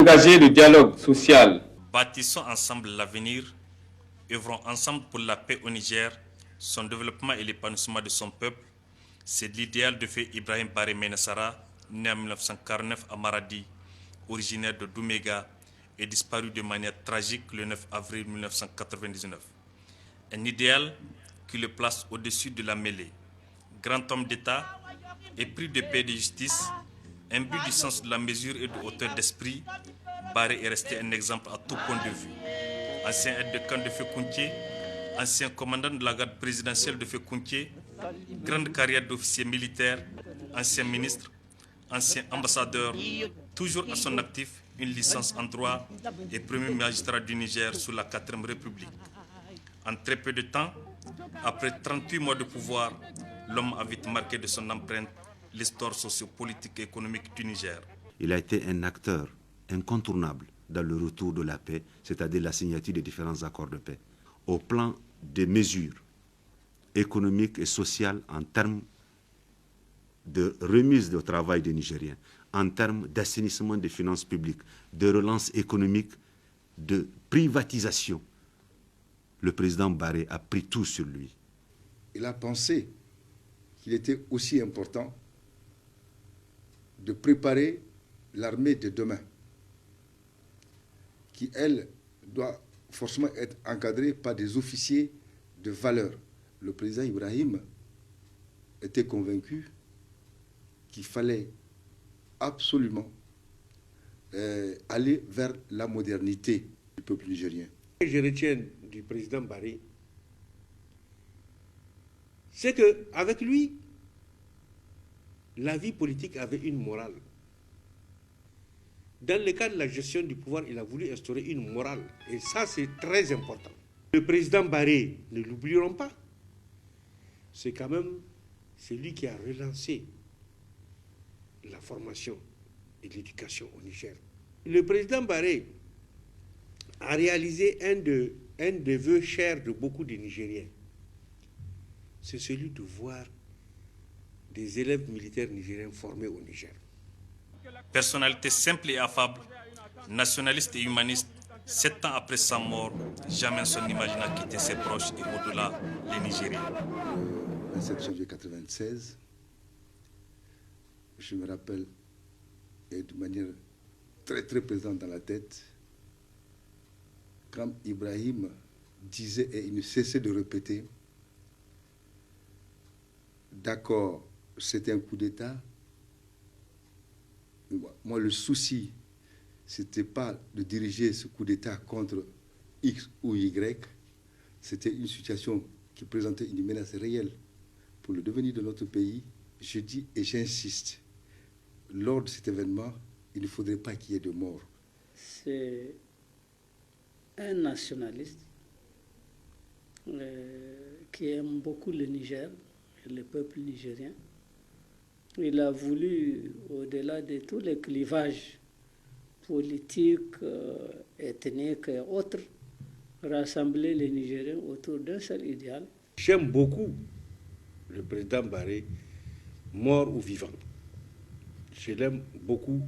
Engager le dialogue social. Bâtissons ensemble l'avenir, œuvrons ensemble pour la paix au Niger, son développement et l'épanouissement de son peuple. C'est l'idéal de feu Ibrahim Baré Menassara, né en 1949 à Maradi, originaire de Doumega et disparu de manière tragique le 9 avril 1999. Un idéal qui le place au-dessus de la mêlée. Grand homme d'État, épris de paix et de justice, imbu du sens de la mesure et de hauteur d'esprit, Baré est resté un exemple à tout point de vue. Ancien aide de camp de Feu-Kountié, ancien commandant de la garde présidentielle de Feu-Kountié, grande carrière d'officier militaire, ancien ministre, ancien ambassadeur, toujours à son actif, une licence en droit et premier magistrat du Niger sous la 4e République. En très peu de temps, après 38 mois de pouvoir, l'homme a vite marqué de son empreinte l'histoire sociopolitique et économique du Niger. Il a été un acteur incontournable dans le retour de la paix, c'est-à-dire la signature des différents accords de paix. Au plan des mesures économiques et sociales en termes de remise au travail des Nigériens, en termes d'assainissement des finances publiques, de relance économique, de privatisation, le président Baré a pris tout sur lui. Il a pensé qu'il était aussi important de préparer l'armée de demain, qui, elle, doit forcément être encadrée par des officiers de valeur. Le président Ibrahim était convaincu qu'il fallait absolument aller vers la modernité du peuple nigérien. Je retiens du président Baré, c'est qu'avec lui, la vie politique avait une morale. Dans le cadre de la gestion du pouvoir, il a voulu instaurer une morale. Et ça, c'est très important. Le président Baré, ne l'oublierons pas, c'est quand même celui qui a relancé la formation et l'éducation au Niger. Le président Baré a réalisé un des vœux chers de beaucoup de Nigériens. C'est celui de voir des élèves militaires nigériens formés au Niger. Personnalité simple et affable, nationaliste et humaniste, 7 ans après sa mort, jamais son image n'a quitté ses proches et au-delà les Nigériens. Le 27 janvier 1996, je me rappelle, et de manière très très présente dans la tête, quand Ibrahim disait et il ne cessait de répéter, d'accord, c'était un coup d'État. Moi, le souci, ce n'était pas de diriger ce coup d'État contre X ou Y. C'était une situation qui présentait une menace réelle pour le devenir de notre pays. Je dis et j'insiste, lors de cet événement, il ne faudrait pas qu'il y ait de morts. C'est un nationaliste qui aime beaucoup le Niger et le peuple nigérien. Il a voulu, au-delà de tous les clivages politiques, ethniques et autres, rassembler les Nigériens autour d'un seul idéal. J'aime beaucoup le président Baré, mort ou vivant. Je l'aime beaucoup.